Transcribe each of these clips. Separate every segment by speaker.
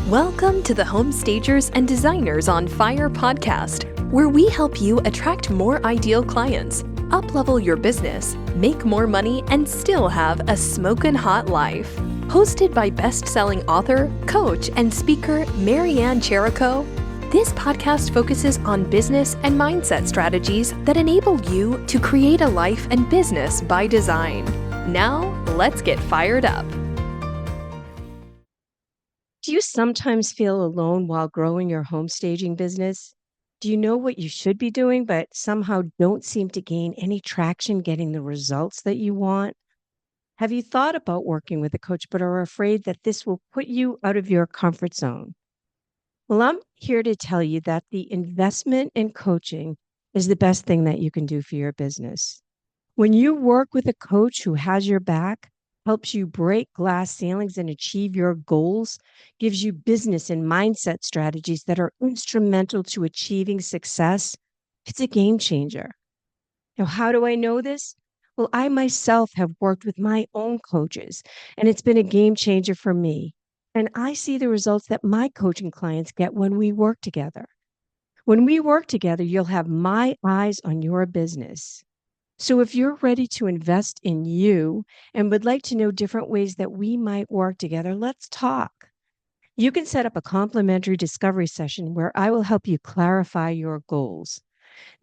Speaker 1: Welcome to the Home Stagers and Designers on Fire podcast, where we help you attract more ideal clients, uplevel your business, make more money, and still have a smokin' hot life. Hosted by best-selling author, coach, and speaker Marianne Cherico, this podcast focuses on business and mindset strategies that enable you to create a life and business by design. Now, let's get fired up.
Speaker 2: Do you sometimes feel alone while growing your home staging business? Do you know what you should be doing, but somehow don't seem to gain any traction getting the results that you want? Have you thought about working with a coach, but are afraid that this will put you out of your comfort zone? Well, I'm here to tell you that the investment in coaching is the best thing that you can do for your business. When you work with a coach who has your back, helps you break glass ceilings and achieve your goals, gives you business and mindset strategies that are instrumental to achieving success, it's a game changer. Now, how do I know this? Well, I myself have worked with my own coaches, and it's been a game changer for me. And I see the results that my coaching clients get when we work together. When we work together, you'll have my eyes on your business. So if you're ready to invest in you and would like to know different ways that we might work together, let's talk. You can set up a complimentary discovery session where I will help you clarify your goals.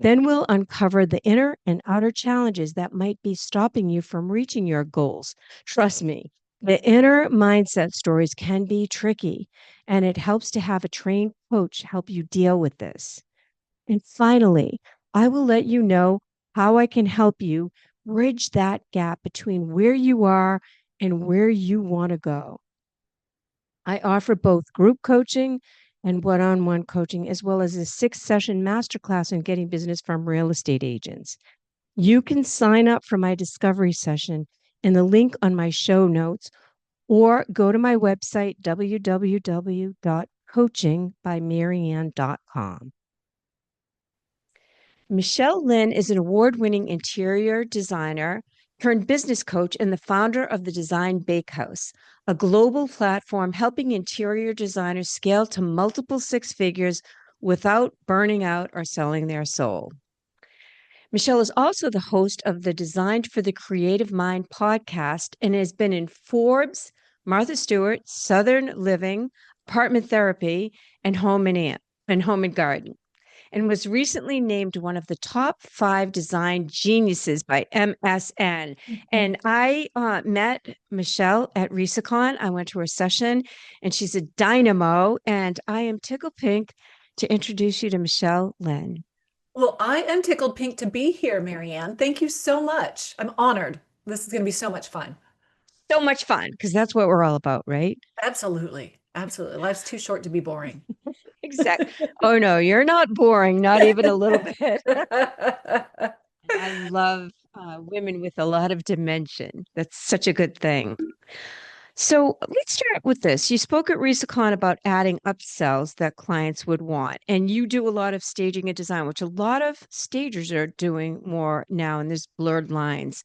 Speaker 2: Then we'll uncover the inner and outer challenges that might be stopping you from reaching your goals. Trust me, the inner mindset stories can be tricky, and it helps to have a trained coach help you deal with this. And finally, I will let you know how I can help you bridge that gap between where you are and where you want to go. I offer both group coaching and one-on-one coaching, as well as a 6-session masterclass on getting business from real estate agents. You can sign up for my discovery session in the link on my show notes, or go to my website, www.coachingbymarianne.com. Michelle Lynne is an award-winning interior designer turned business coach and the founder of the Design Bakehouse, a global platform helping interior designers scale to multiple six figures without burning out or selling their soul. Michelle is also the host of the Designed for the Creative Mind podcast and has been in Forbes, Martha Stewart, Southern Living, Apartment Therapy, and Home and Garden, and was recently named one of the top 5 design geniuses by MSN. And I met Michelle at ResaCon. I went to her session, and she's a dynamo. And I am tickled pink to introduce you to Michelle Lynne.
Speaker 3: Well, I am tickled pink to be here, Marianne. Thank you so much. I'm honored. This is going to be so much fun.
Speaker 2: So much fun, because that's what we're all about, right?
Speaker 3: Absolutely. Absolutely. Life's too short to be boring.
Speaker 2: Exactly. Oh, no, you're not boring, not even a little bit. I love women with a lot of dimension. That's such a good thing. So let's start with this. You spoke at ResaCon about adding upsells that clients would want, and you do a lot of staging and design, which a lot of stagers are doing more now, and there's blurred lines.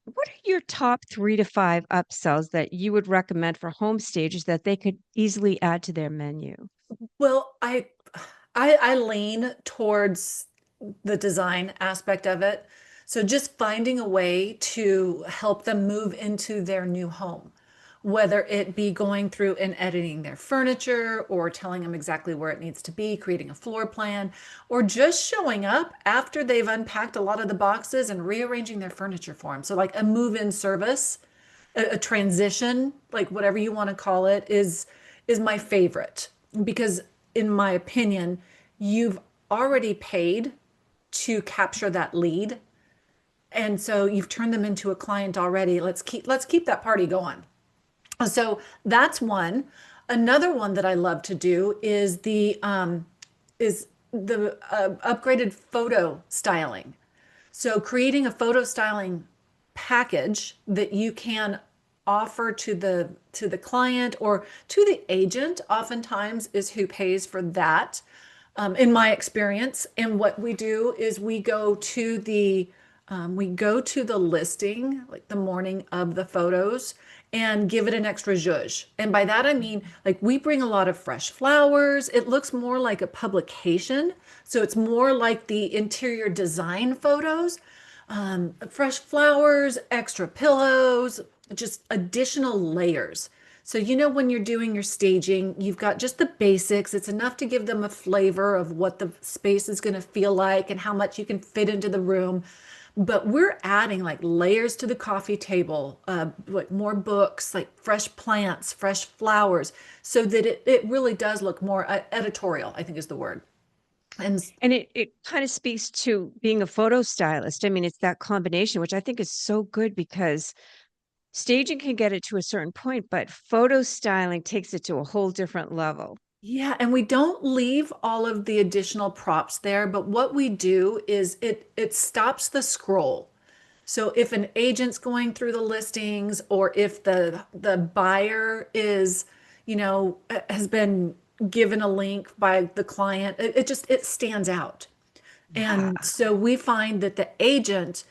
Speaker 2: What are your top 3 to 5 upsells that you would recommend for home stagers that they could easily add to their menu?
Speaker 3: Well, I lean towards the design aspect of it. So just finding a way to help them move into their new home, whether it be going through and editing their furniture or telling them exactly where it needs to be, creating a floor plan, or just showing up after they've unpacked a lot of the boxes and rearranging their furniture for them. So like a move-in service, a transition, like whatever you want to call it, is my favorite because in my opinion, you've already paid to capture that lead. And so you've turned them into a client already. Let's keep that party going. So that's one. Another one that I love to do is the upgraded photo styling. So creating a photo styling package that you can offer to the client or to the agent oftentimes is who pays for that, in my experience. And what we do is we go to the listing like the morning of the photos, and give it an extra zhuzh. And by that, I mean, like we bring a lot of fresh flowers. It looks more like a publication. So it's more like the interior design photos, fresh flowers, extra pillows, just additional layers. So, when you're doing your staging, you've got just the basics. It's enough to give them a flavor of what the space is going to feel like and how much you can fit into the room. But we're adding like layers to the coffee table, like more books, like fresh plants, fresh flowers, so that it really does look more editorial, I think is the word. And
Speaker 2: And it kind of speaks to being a photo stylist. I mean, it's that combination, which I think is so good because staging can get it to a certain point, but photo styling takes it to a whole different level.
Speaker 3: yeah, and we don't leave all of the additional props there, but what we do is it stops the scroll. So if an agent's going through the listings or if the buyer is, has been given a link by the client, it stands out.
Speaker 2: Yeah.
Speaker 3: And so we find that the agent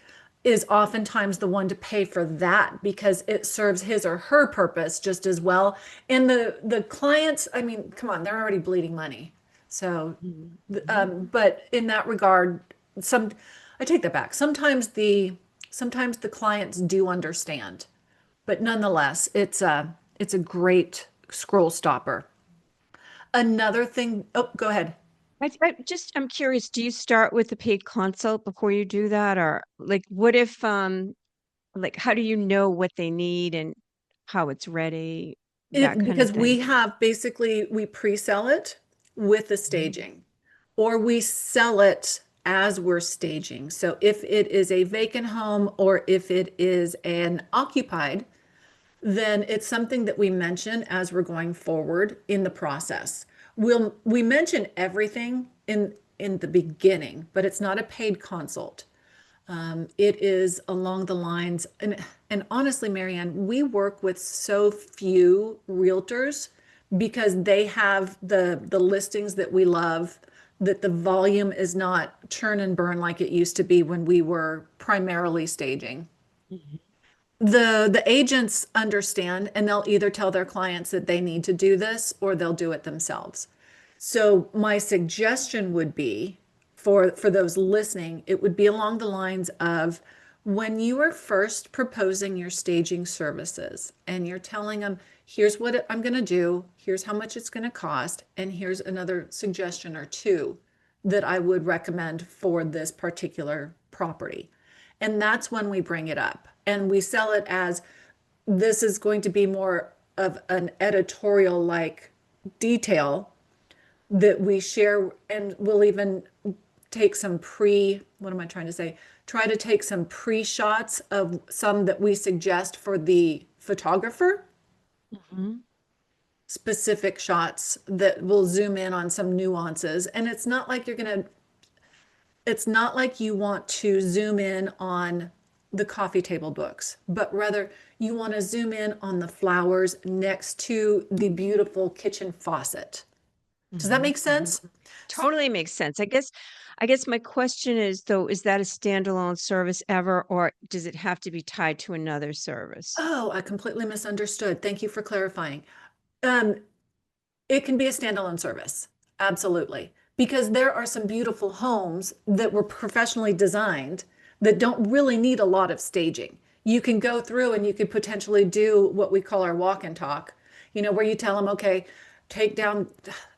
Speaker 3: is oftentimes the one to pay for that because it serves his or her purpose just as well. And the clients, I mean, come on, they're already bleeding money. So,
Speaker 2: Mhm.
Speaker 3: but in that regard, I take that back. Sometimes the clients do understand, but nonetheless, it's a great scroll stopper. Another thing, oh, go ahead.
Speaker 2: I'm curious, do you start with the paid consult before you do that? Or like what if like how do you know what they need and how it's ready, that kind of
Speaker 3: Because
Speaker 2: thing?
Speaker 3: we pre-sell it with the
Speaker 2: Mhm.
Speaker 3: staging, or we sell it as we're staging. So if it is a vacant home or if it is an occupied, then it's something that we mention as we're going forward in the process. We mention everything in the beginning, but it's not a paid consult. It is along the lines, and honestly, Marianne, we work with so few realtors because they have the listings that we love, that the volume is not churn and burn like it used to be when we were primarily staging.
Speaker 2: Mhm.
Speaker 3: The agents understand and they'll either tell their clients that they need to do this or they'll do it themselves. So my suggestion would be for those listening, it would be along the lines of when you are first proposing your staging services and you're telling them, here's what I'm going to do, here's how much it's going to cost, and here's another suggestion or two that I would recommend for this particular property. And that's when we bring it up and we sell it as this is going to be more of an editorial like detail that we share, and we'll even take some what am I trying to say? Try to take some pre shots of some that we suggest for the photographer,
Speaker 2: Mhm.
Speaker 3: specific shots that will zoom in on some nuances. And it's not like you want to zoom in on the coffee table books, but rather you want to zoom in on the flowers next to the beautiful kitchen faucet. Does that
Speaker 2: Mhm.
Speaker 3: make
Speaker 2: Mhm.
Speaker 3: sense?
Speaker 2: Totally makes sense. I guess my question is though, is that a standalone service ever, or does it have to be tied to another service?
Speaker 3: Oh, I completely misunderstood. Thank you for clarifying. Um, it can be a standalone service. Absolutely. Because there are some beautiful homes that were professionally designed that don't really need a lot of staging. You can go through and you could potentially do what we call our walk and talk, where you tell them, okay, take down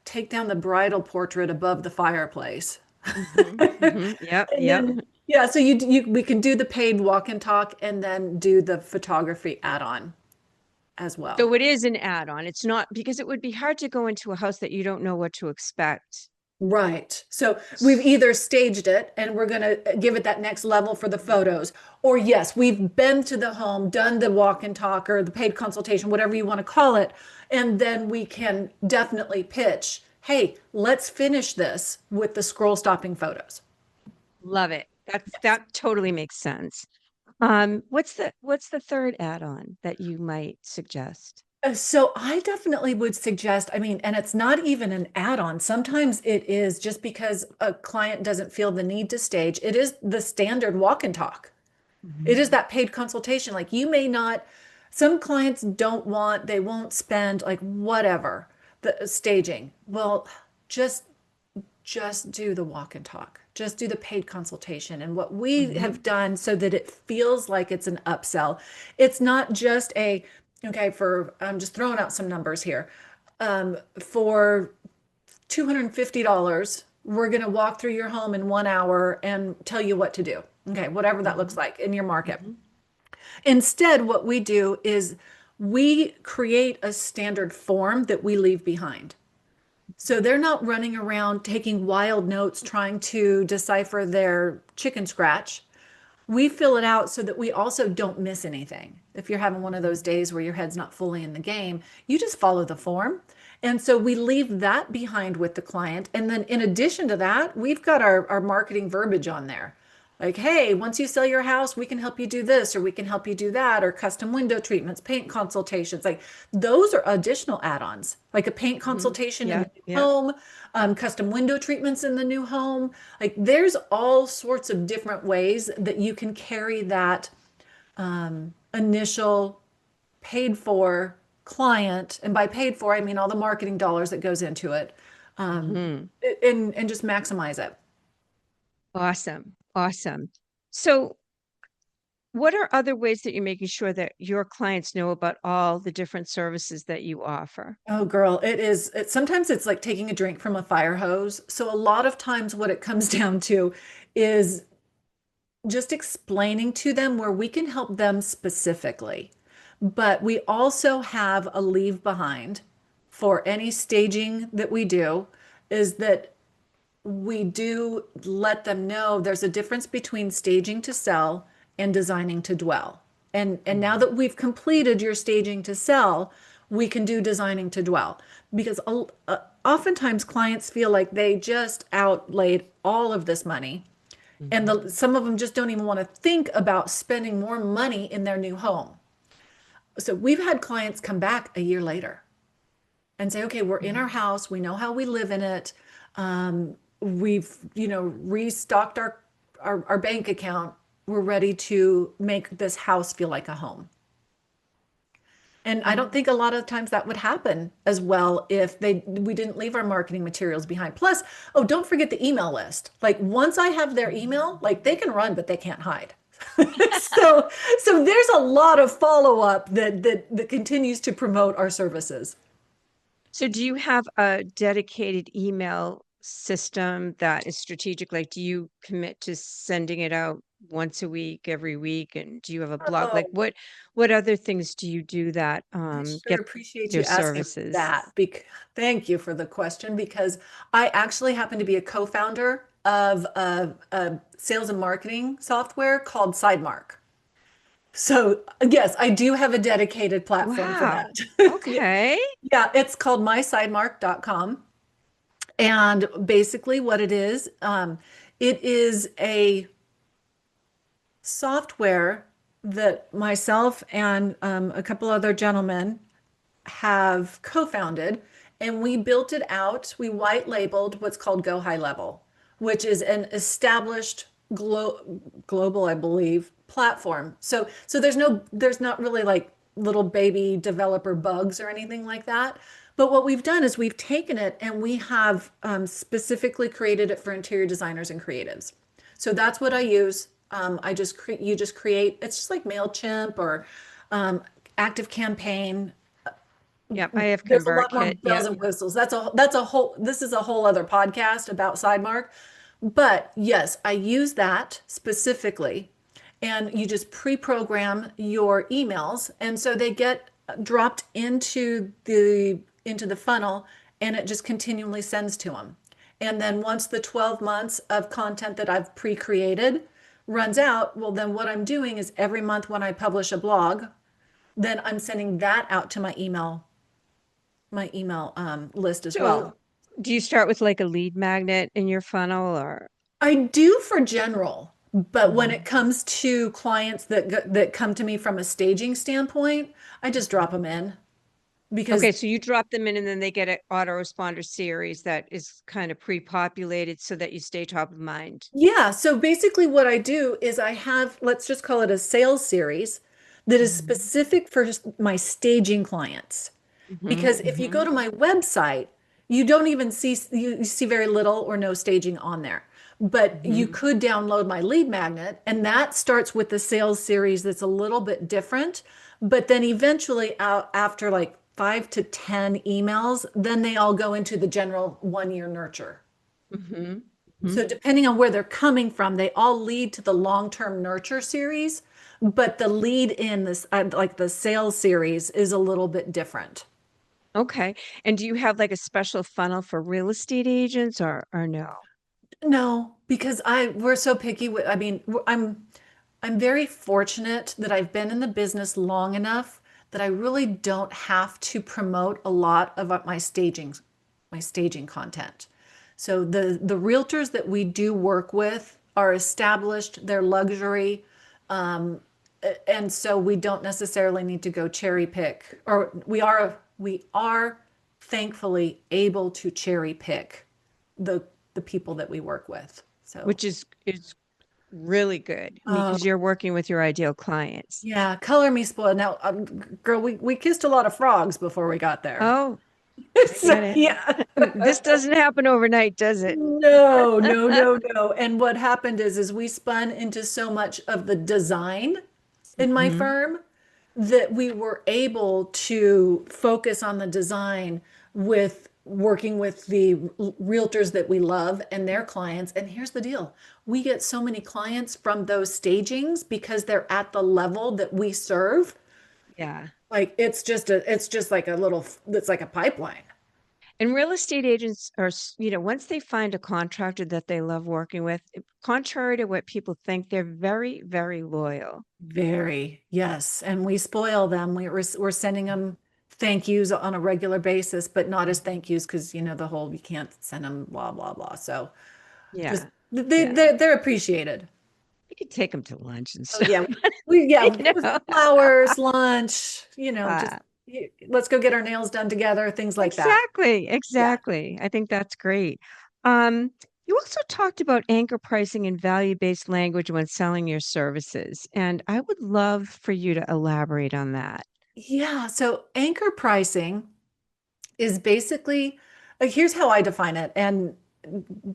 Speaker 3: take down the bridal portrait above the fireplace.
Speaker 2: Mhm. Mhm. Yep,
Speaker 3: And
Speaker 2: yep.
Speaker 3: then yeah, so we can do the paid walk and talk and then do the photography add-on as well.
Speaker 2: So it is an add-on. It's not because it would be hard to go into a house that you don't know what to expect.
Speaker 3: Right. So we've either staged it and we're going to give it that next level for the photos, or yes, we've been to the home, done the walk and talk or the paid consultation, whatever you want to call it. And then we can definitely pitch, hey, let's finish this with the scroll stopping photos.
Speaker 2: Love it. That totally makes sense. What's the third add-on that you might suggest?
Speaker 3: So I definitely would suggest, I mean, and it's not even an add-on. Sometimes it is just because a client doesn't feel the need to stage. It is the standard walk and talk. It
Speaker 2: Mhm.
Speaker 3: is that paid consultation. Like you may not Some clients they won't spend like whatever the staging. Well, just just do the walk and talk. Just do the paid consultation. And what we
Speaker 2: Mhm.
Speaker 3: have done so that it feels like it's an upsell, it's not just okay, I'm just throwing out some numbers here. For $250, we're going to walk through your home in 1 hour and tell you what to do. Okay, whatever that looks
Speaker 2: Mhm.
Speaker 3: like in your market.
Speaker 2: Mhm.
Speaker 3: Instead, what we do is we create a standard form that we leave behind. So they're not running around taking wild notes trying to decipher their chicken scratch. We fill it out so that we also don't miss anything. If you're having one of those days where your head's not fully in the game, you just follow the form. And so we leave that behind with the client. And then in addition to that, we've got our marketing verbiage on there. Like, hey, once you sell your house, we can help you do this, or we can help you do that, or custom window treatments, paint consultations. Like those are additional add-ons, like a paint
Speaker 2: Mhm.
Speaker 3: consultation in
Speaker 2: Yeah,
Speaker 3: the new
Speaker 2: yeah.
Speaker 3: home, custom window treatments in the new home. Like there's all sorts of different ways that you can carry that initial paid for client, and by paid for, I mean all the marketing dollars that goes into it,
Speaker 2: Mhm.
Speaker 3: and just maximize it.
Speaker 2: Awesome. Awesome. So, what are other ways that you're making sure that your clients know about all the different services that you offer?
Speaker 3: Oh, girl, sometimes it's like taking a drink from a fire hose. So a lot of times what it comes down to is just explaining to them where we can help them specifically. But we also have a leave behind for any staging that we do, is that we do let them know there's a difference between staging to sell and designing to dwell. And now
Speaker 2: Mhm.
Speaker 3: that we've completed your staging to sell, we can do designing to dwell. Because oftentimes clients feel like they just outlaid all of this money, and
Speaker 2: Mhm.
Speaker 3: some of them just don't even want to think about spending more money in their new home. So we've had clients come back a year later and say, okay, we're in our
Speaker 2: Mhm.
Speaker 3: house, we know how we live in it, we've restocked our bank account, we're ready to make this house feel like a home. And I don't
Speaker 2: Mhm.
Speaker 3: think a lot of times that would happen as well if we didn't leave our marketing materials behind. Plus, oh, don't forget the email list. Like once I have their email, like they can run, but they can't hide. so so there's a lot of follow-up that continues to promote our services.
Speaker 2: So do you have a dedicated email system that is strategic? Like, do you commit to sending it out once a week, every week? And do you have a blog? Like,
Speaker 3: Oh,
Speaker 2: what other things do you do that
Speaker 3: I sure
Speaker 2: get
Speaker 3: appreciate
Speaker 2: your
Speaker 3: you asking
Speaker 2: services?
Speaker 3: that. Thank you for the question, because I actually happen to be a co-founder of a sales and marketing software called Sidemark. So, yes, I do have a dedicated platform for
Speaker 2: Wow.
Speaker 3: that. Yeah,
Speaker 2: Okay.
Speaker 3: yeah, it's called mysidemark.com. And basically, what it is a software that myself and a couple other gentlemen have co-founded, and we built it out. We white labeled what's called Go High Level, which is an established global, I believe, platform. So there's not really like little baby developer bugs or anything like that. But what we've done is we've taken it and we have specifically created it for interior designers and creatives. So that's what I use. You just create. It's just like Mailchimp or um, Active Campaign.
Speaker 2: Yep. I have
Speaker 3: There's a lot more
Speaker 2: ConvertKit.
Speaker 3: bells
Speaker 2: Yep.
Speaker 3: and whistles. That's a whole this is a whole other podcast about Sidemark. But yes, I use that specifically. And you just pre-program your emails, and so they get dropped into the funnel, and it just continually sends to them. And then once the 12 months of content that I've pre-created runs out, well, then what I'm doing is every month when I publish a blog, then I'm sending that out to my email list as
Speaker 2: So
Speaker 3: well.
Speaker 2: do you start with like a lead magnet in your funnel or?
Speaker 3: I do for general, but when it
Speaker 2: Mhm.
Speaker 3: comes to clients that come to me from a staging standpoint, I just drop them in because
Speaker 2: Okay, so you drop them in and then they get an autoresponder series that is kind of pre-populated so that you stay top of mind.
Speaker 3: yeah, so basically what I do is I have, let's just call it a sales series that is
Speaker 2: Mhm.
Speaker 3: specific for my staging clients.
Speaker 2: Mhm.
Speaker 3: Because if you go
Speaker 2: Mhm.
Speaker 3: to my website, you don't even see, you see very little or no staging on there. But you
Speaker 2: Mhm.
Speaker 3: could download my lead magnet, and that starts with the sales series that's a little bit different. But then eventually, out after like 5 to 10 emails, then they all go into the general 1 year nurture.
Speaker 2: Mhm.
Speaker 3: So
Speaker 2: Mhm.
Speaker 3: depending on where they're coming from, they all lead to the long-term nurture series, but the lead in this, like the sales series, is a little bit different.
Speaker 2: Okay. And do you have like a special funnel for real estate agents or no?
Speaker 3: No, because we're so picky with, I mean, I'm very fortunate that I've been in the business long enough that I really don't have to promote a lot of my staging content. So the realtors that we do work with are established, they're luxury, and so we don't necessarily need to go cherry pick, or we are thankfully able to cherry pick the the people that we work with. So,
Speaker 2: Which is really good. I mean,
Speaker 3: oh
Speaker 2: because you're working with your ideal clients.
Speaker 3: yeah, color me spoiled. Now, girl, we kissed a lot of frogs before we got there.
Speaker 2: Oh, I
Speaker 3: So,
Speaker 2: get it.
Speaker 3: yeah.
Speaker 2: This doesn't happen overnight, does it?
Speaker 3: No, no, no, no. And what happened is we spun into so much of the design in my
Speaker 2: Mhm.
Speaker 3: firm that we were able to focus on the design with working with the realtors that we love and their clients. And here's the deal. We get so many clients from those stagings because they're at the level that we serve.
Speaker 2: Yeah.
Speaker 3: Like it's just like a little, it's like a pipeline.
Speaker 2: And real estate agents are, once they find a contractor that they love working with, contrary to what people think, they're very, very loyal.
Speaker 3: Very, yes. And we spoil them. We're sending them thank yous on a regular basis, but not as thank yous because the whole you can't send them blah blah blah. So just
Speaker 2: Yeah.
Speaker 3: they
Speaker 2: Yeah.
Speaker 3: they're appreciated.
Speaker 2: You could take them to lunch and
Speaker 3: Oh
Speaker 2: stuff,
Speaker 3: yeah, we yeah
Speaker 2: you know?
Speaker 3: flowers, lunch. Just
Speaker 2: Uh,
Speaker 3: let's go get our nails done together, things like that.
Speaker 2: exactly.
Speaker 3: Yeah.
Speaker 2: Exactly. I think that's great. Um, you also talked about anchor pricing and value-based language when selling your services, and I would love for you to elaborate on that.
Speaker 3: Yeah. So anchor pricing is basically, here's how I define it. And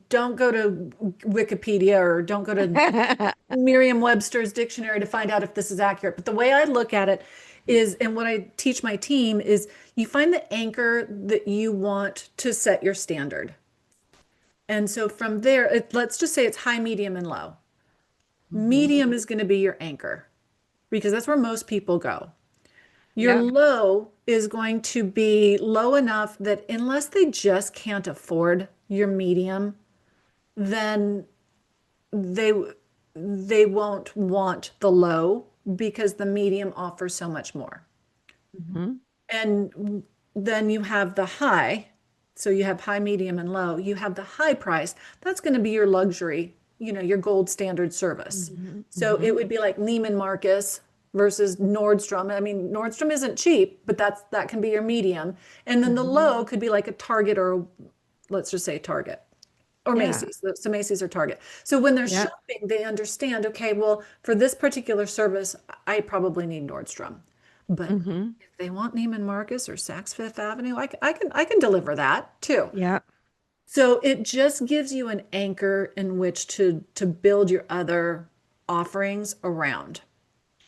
Speaker 3: don't go to Wikipedia or don't go to Merriam-Webster's dictionary to find out if this is accurate. But the way I look at it is, and what I teach my team is you find the anchor that you want to set your standard. And so from there, let's just say it's high, medium, and low.
Speaker 2: Mhm.
Speaker 3: Medium is going to be your anchor because that's where most people go. Your
Speaker 2: Yep.
Speaker 3: low is going to be low enough that unless they just can't afford your medium, then they they won't want the low because the medium offers so much more.
Speaker 2: Mhm.
Speaker 3: And then you have the high. So you have high, medium, and low. You have the high price. That's going to be your luxury, your gold standard service.
Speaker 2: Mhm.
Speaker 3: So it
Speaker 2: Mhm.
Speaker 3: would be like Neiman Marcus versus Nordstrom. I mean, Nordstrom isn't cheap, but that can be your medium. And then the
Speaker 2: Mhm.
Speaker 3: low could be like a Target, or let's just say Target or
Speaker 2: Yeah.
Speaker 3: Macy's. So Macy's or Target. So when they're
Speaker 2: Yeah.
Speaker 3: shopping, they understand, okay, well, for this particular service, I probably need Nordstrom. But
Speaker 2: Mhm.
Speaker 3: if they want Neiman Marcus or Saks Fifth Avenue, I can deliver that too.
Speaker 2: Yeah.
Speaker 3: So it just gives you an anchor in which to build your other offerings around.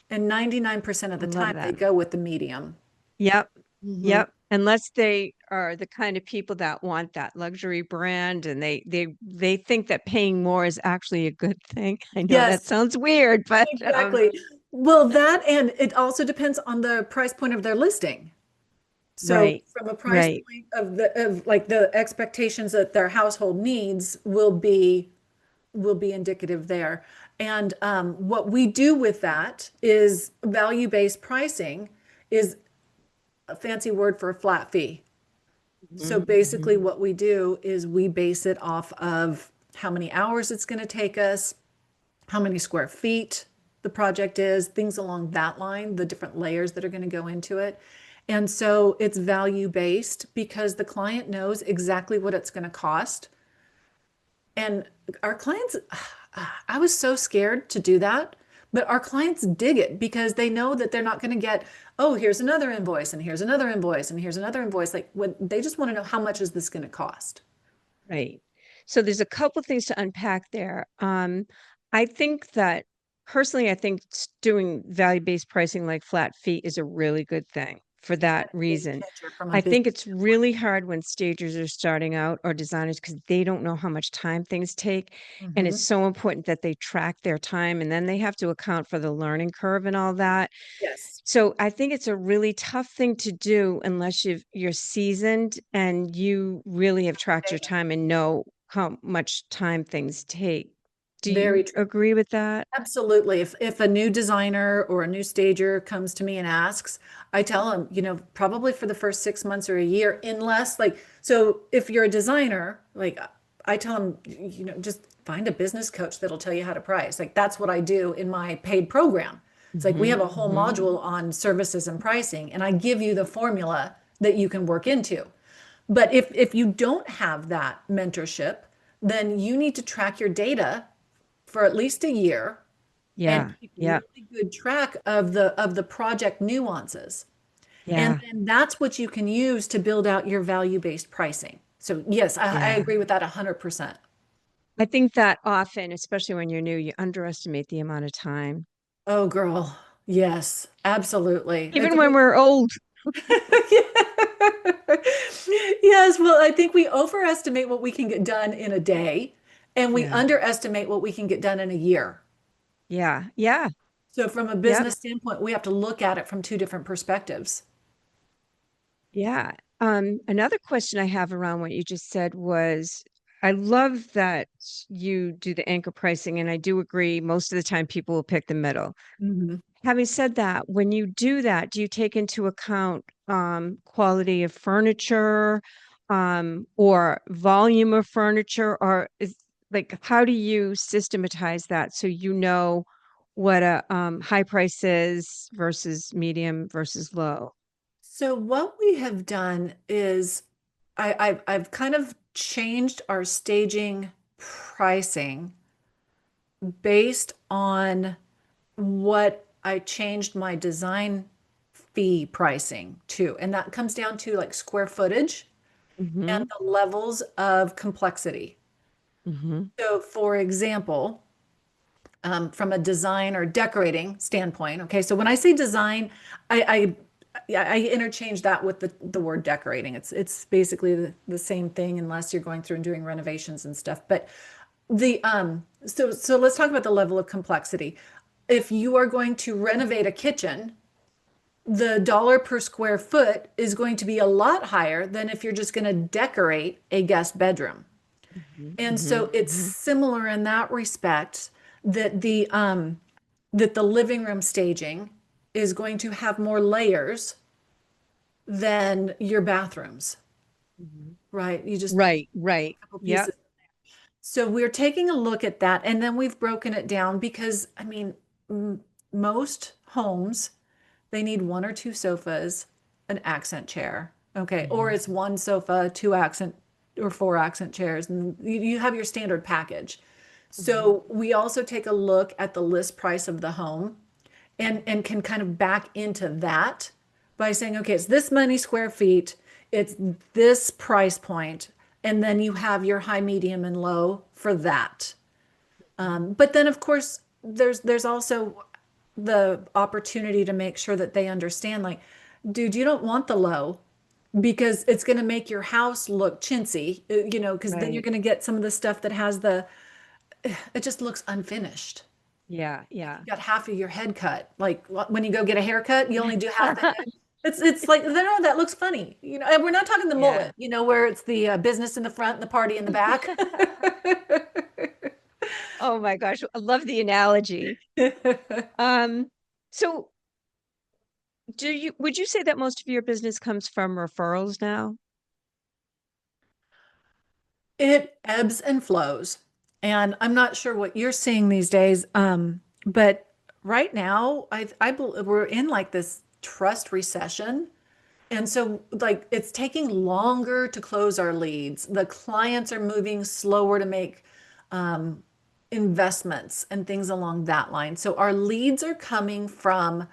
Speaker 3: And 99% of
Speaker 2: I
Speaker 3: the
Speaker 2: love
Speaker 3: time they
Speaker 2: that.
Speaker 3: go with the medium.
Speaker 2: Yep.
Speaker 3: Mhm.
Speaker 2: Yep. Unless they are the kind of people that want that luxury brand and they think that paying more is actually a good thing. I know that
Speaker 3: Yes,
Speaker 2: sounds weird, but
Speaker 3: exactly. Well, that and it also depends on the price point of their listing. So
Speaker 2: right.
Speaker 3: from a price
Speaker 2: Right.
Speaker 3: point of like the expectations that their household needs will be indicative there. And what we do with that is value-based pricing is a fancy word for a flat fee. So
Speaker 2: Mhm.
Speaker 3: basically
Speaker 2: Mhm.
Speaker 3: what we do is we base it off of how many hours it's going to take us, how many square feet the project is, things along that line, the different layers that are going to go into it. And so it's value based because the client knows exactly what it's going to cost. And our clients, I was so scared to do that, But our clients dig it because they know that they're not going to get, oh, here's another invoice and here's another invoice and here's another invoice. Like when they just want to know how much is this going to cost?
Speaker 2: Right. So there's a couple things to unpack there. I think that personally, I think doing value-based pricing like flat fee is a really good thing for that
Speaker 3: Game
Speaker 2: reason.
Speaker 3: changer from a
Speaker 2: I think
Speaker 3: business
Speaker 2: it's really hard when stagers are starting out or designers because they don't know how much time things take. And it's
Speaker 3: standpoint.
Speaker 2: so important that they track their time and then they have to account for the learning curve and all that.
Speaker 3: Yes.
Speaker 2: So I think it's a really tough thing to do unless you're seasoned and you really have tracked your
Speaker 3: Data.
Speaker 2: time and know how much time things take. Do
Speaker 3: Very
Speaker 2: you
Speaker 3: true.
Speaker 2: agree with that?
Speaker 3: Absolutely. If a new designer or a new stager comes to me and asks, I tell them, probably for the first 6 months or a year, unless so if you're a designer, like I tell them, just find a business coach that'll tell you how to price. Like that's what I do in my paid program. It's like we
Speaker 2: Hmm.
Speaker 3: have a whole
Speaker 2: Hmm.
Speaker 3: module on services and pricing, and I give you the formula that you can work into. But if you don't have that mentorship, then you need to track your data for at least a year and
Speaker 2: Yeah.
Speaker 3: keep
Speaker 2: Yeah.
Speaker 3: really good track of the project nuances. And
Speaker 2: Yeah.
Speaker 3: then that's what you can use to build out your value-based pricing. So yes, I
Speaker 2: Yeah.
Speaker 3: agree with that 100%.
Speaker 2: I think that often, especially when you're new, you underestimate the amount of time.
Speaker 3: Oh, girl. Yes, absolutely.
Speaker 2: Even when we're old.
Speaker 3: Yes, well, I think we overestimate what we can get done in a day, and we
Speaker 2: Yeah.
Speaker 3: underestimate what we can get done in a year.
Speaker 2: Yeah. Yeah.
Speaker 3: So from a
Speaker 2: Yep.
Speaker 3: business standpoint, we have to look at it from two different perspectives.
Speaker 2: Yeah. Another question I have around what you just said was I love that you do the anchor pricing, and I do agree most of the time people will pick the middle.
Speaker 3: Mhm.
Speaker 2: Having said that, when you do that, do you take into account quality of furniture or volume of furniture, or is like how do you systematize that so you know what a high price is versus medium versus low?
Speaker 3: So what we have done is I've kind of changed our staging pricing based on what I changed my design fee pricing to. And that comes down to like square footage and
Speaker 2: Hmm.
Speaker 3: the levels of complexity.
Speaker 2: Hmm.
Speaker 3: So for example, from a design or decorating standpoint. Okay, so when I say design, I interchange that with the word decorating. It's basically the same thing unless you're going through and doing renovations and stuff. But so let's talk about the level of complexity. If you are going to renovate a kitchen, the dollar per square foot is going to be a lot higher than if you're just going to decorate a guest bedroom.
Speaker 2: Hmm.
Speaker 3: And
Speaker 2: Hmm.
Speaker 3: so it's
Speaker 2: Hmm.
Speaker 3: similar in that respect that the living room staging is going to have more layers than your bathrooms,
Speaker 2: Hmm.
Speaker 3: right? You just
Speaker 2: Right, right.
Speaker 3: a couple
Speaker 2: Yep.
Speaker 3: pieces. So we're taking a look at that, and then we've broken it down because I mean, most homes they need one or two sofas, an accent chair. Okay. Or
Speaker 2: Hmm.
Speaker 3: it's one sofa, two accent or four accent chairs, and you have your standard package.
Speaker 2: Hmm.
Speaker 3: So we also take a look at the list price of the home and can kind of back into that by saying, okay, it's this many square feet, it's this price point, and then you have your high, medium, and low for that. But then, of course, there's also the opportunity to make sure that they understand, like, dude, you don't want the low because it's going to make your house look chintzy, because then you're
Speaker 2: Right.
Speaker 3: going to get some of the stuff that has it just looks unfinished.
Speaker 2: Yeah, yeah.
Speaker 3: You got half of your head cut. Like when you go get a haircut, you only do half the head. It's like no, that looks funny, And we're not talking the
Speaker 2: Yeah.
Speaker 3: mullet, where it's the business in the front and the party in the back.
Speaker 2: Oh my gosh, I love the analogy. Um, so would you say that most of your business comes from referrals now?
Speaker 3: It ebbs and flows. And I'm not sure what you're seeing these days, but right now, I believe we're in like this trust recession. And so, like, it's taking longer to close our leads. The clients are moving slower to make investments and things along that line. So our leads are coming from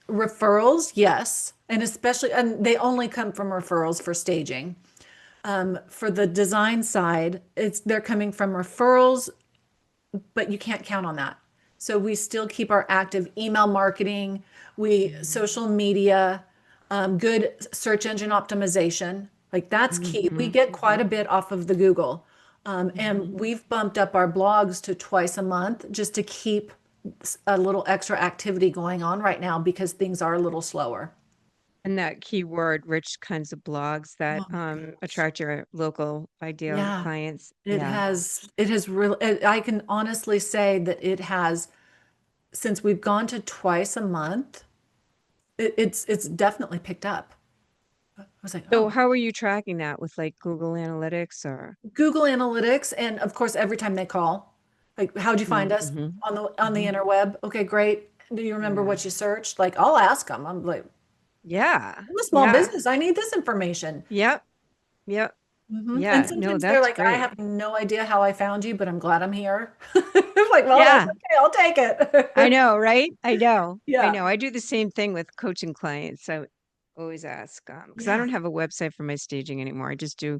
Speaker 3: referrals, yes, and especially, and they only come from referrals for staging. For the design side, they're coming from referrals, but you can't count on that. So we still keep our active email marketing, social media, good search engine optimization. Like that's key. We
Speaker 2: Mhm.
Speaker 3: get quite a bit off of the Google. And
Speaker 2: Mhm.
Speaker 3: we've bumped up our blogs to twice a month just to keep a little extra activity going on right now because things are a little slower.
Speaker 2: And that keyword rich kinds of blogs that
Speaker 3: Oh my gosh.
Speaker 2: attract your local ideal
Speaker 3: Yeah,
Speaker 2: clients.
Speaker 3: it
Speaker 2: Yeah.
Speaker 3: has, it has really, I can honestly say that it has, since we've gone to twice a month, it's definitely picked up. I was like,
Speaker 2: So
Speaker 3: oh,
Speaker 2: how are you tracking that with like Google Analytics or?
Speaker 3: Google Analytics, and of course, every time they call, like, how'd you find us
Speaker 2: Mhm.
Speaker 3: on the
Speaker 2: Mhm.
Speaker 3: interweb? Okay, great. Do you remember
Speaker 2: Yeah.
Speaker 3: what you searched? Like, I'll ask them. I'm like,
Speaker 2: Yeah.
Speaker 3: I'm a small
Speaker 2: Yeah.
Speaker 3: business. I need this information.
Speaker 2: Yep. Yep.
Speaker 3: And
Speaker 2: Yeah. No,
Speaker 3: sometimes they're
Speaker 2: that's
Speaker 3: like, I
Speaker 2: great.
Speaker 3: have no idea how I found you, but I'm glad I'm here. I'm like, well, that's
Speaker 2: Yeah.
Speaker 3: okay. I'll take
Speaker 2: I
Speaker 3: it.
Speaker 2: know, right? I know. I
Speaker 3: Yeah.
Speaker 2: know. I do the same thing with coaching clients. I always ask, because I
Speaker 3: Yeah.
Speaker 2: don't have a website for my staging anymore. I just do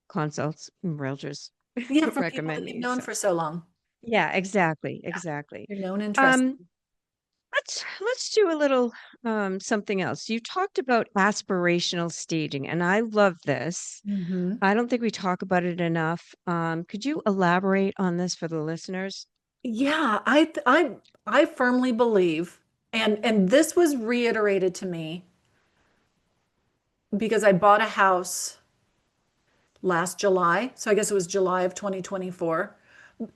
Speaker 2: consults and realtors
Speaker 3: Yeah. From people
Speaker 2: recommend
Speaker 3: that you've
Speaker 2: me.
Speaker 3: known
Speaker 2: So
Speaker 3: for so long.
Speaker 2: yeah, exactly.
Speaker 3: Yeah.
Speaker 2: Exactly.
Speaker 3: You're known and trusted.
Speaker 2: Um, let's do a little something else. You talked about aspirational staging, and I love this.
Speaker 3: Hmm.
Speaker 2: I don't think we talk about it enough. Could you elaborate on this for the listeners?
Speaker 3: Yeah, I firmly believe, and this was reiterated to me because I bought a house last July. So I guess it was July of 2024.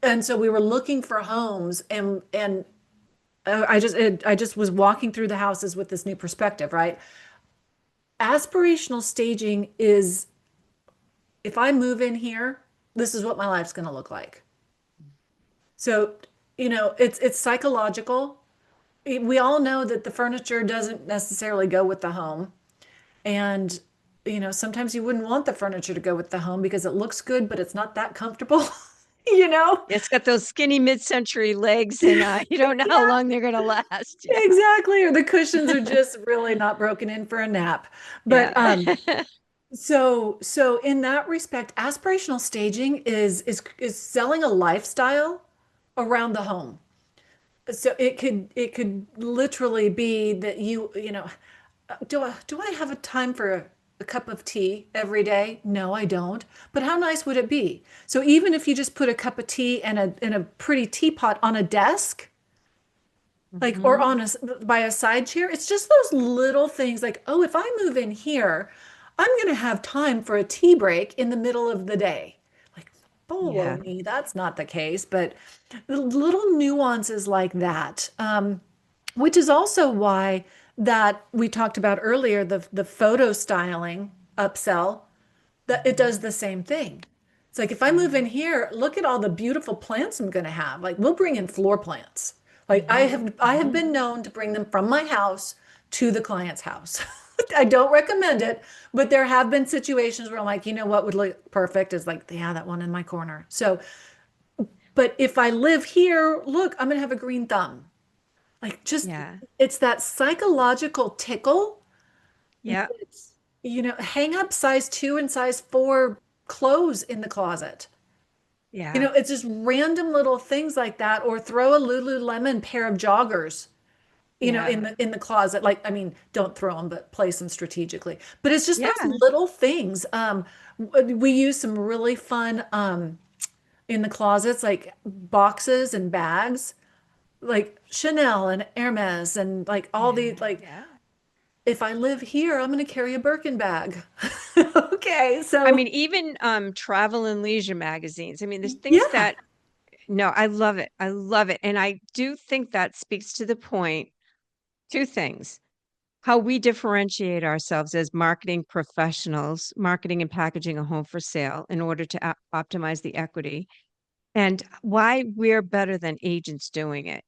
Speaker 3: And so we were looking for homes, and I just was walking through the houses with this new perspective, right? Aspirational staging is, if I move in here, this is what my life's going to look like. So, it's psychological. We all know that the furniture doesn't necessarily go with the home. And, sometimes you wouldn't want the furniture to go with the home because it looks good, but it's not that comfortable, you know?
Speaker 2: It's got those skinny mid-century legs, and you don't know how
Speaker 3: Yeah,
Speaker 2: long they're gonna last. Yeah.
Speaker 3: exactly. Or the cushions are just really not broken in for a nap. But
Speaker 2: Yeah.
Speaker 3: so in that respect, aspirational staging is selling a lifestyle around the home. So it could literally be that do I have a time for a cup of tea every day? No, I don't. But how nice would it be? So even if you just put a cup of tea and a pretty teapot on a desk, like, or
Speaker 2: Mhm.
Speaker 3: on by a side chair, it's just those little things like, oh, if I move in here, I'm gonna have time for a tea break in the middle of the day. Like,
Speaker 2: Yeah.
Speaker 3: baloney, that's not the case, but the little nuances like that, which is also why that we talked about earlier, the photo styling upsell, that it does
Speaker 2: Mhm.
Speaker 3: the same thing. It's like, if I move in
Speaker 2: Mhm.
Speaker 3: here, look at all the beautiful plants I'm going to have. Like, we'll bring in floor plants. Like, I
Speaker 2: Mhm.
Speaker 3: have I have
Speaker 2: Mhm.
Speaker 3: been known to bring them from my house to the client's house. I don't recommend it, but there have been situations where I'm like, what would look perfect is like, yeah, that one in my corner. So, but if I live here, look, I'm going to have a green thumb. Like, just,
Speaker 2: Yeah.
Speaker 3: it's that psychological tickle.
Speaker 2: Yeah.
Speaker 3: It's, hang up size 2 and size 4 clothes in the closet.
Speaker 2: Yeah.
Speaker 3: It's just random little things like that, or throw a Lululemon pair of joggers,
Speaker 2: Yeah.
Speaker 3: in the closet. Like, I mean, don't throw them, but place them strategically. But it's just those
Speaker 2: Yeah.
Speaker 3: little things. We use some really fun in the closets, like boxes and bags, like Chanel and Hermes and like all
Speaker 2: Yeah.
Speaker 3: these, like,
Speaker 2: Yeah.
Speaker 3: if I live here, I'm going to carry a Birkin bag. Okay,
Speaker 2: I
Speaker 3: so
Speaker 2: mean, even travel and leisure magazines. I mean, there's things
Speaker 3: yeah.
Speaker 2: that no, I love it. I love it. And I do think that speaks to the point. Two things. How we differentiate ourselves as marketing professionals, marketing and packaging a home for sale in order to optimize the equity, and why we're better than agents doing it.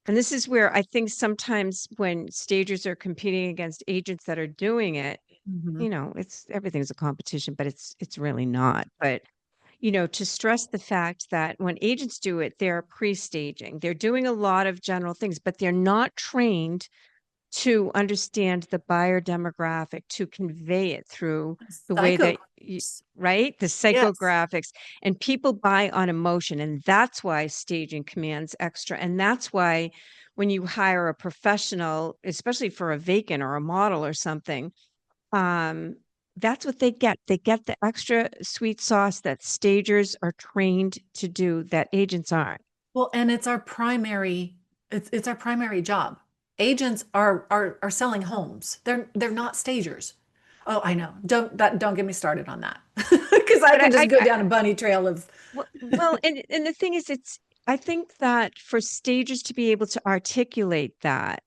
Speaker 2: And this is where I think sometimes when stagers are competing against agents that are doing it,
Speaker 3: Mhm.
Speaker 2: it's everything's a competition, but it's really not. But to stress the fact that when agents do it, they're pre-staging. They're doing a lot of general things, but they're not trained to understand the buyer demographic, to convey it through the way that
Speaker 3: Psychographs.
Speaker 2: right? The
Speaker 3: Yes.
Speaker 2: psychographics, and people buy on emotion. And that's why staging commands extra. And that's why when you hire a professional, especially for a vacant or a model or something, um, that's what they get. They get the extra sweet sauce that stagers are trained to do that agents aren't.
Speaker 3: Well, and it's our primary job. Agents are selling homes. They're not stagers. Oh, I know. Don't get me started on that. Because I
Speaker 2: But
Speaker 3: can just go down a bunny trail of
Speaker 2: well, and the thing is, I think that for stagers to be able to articulate that,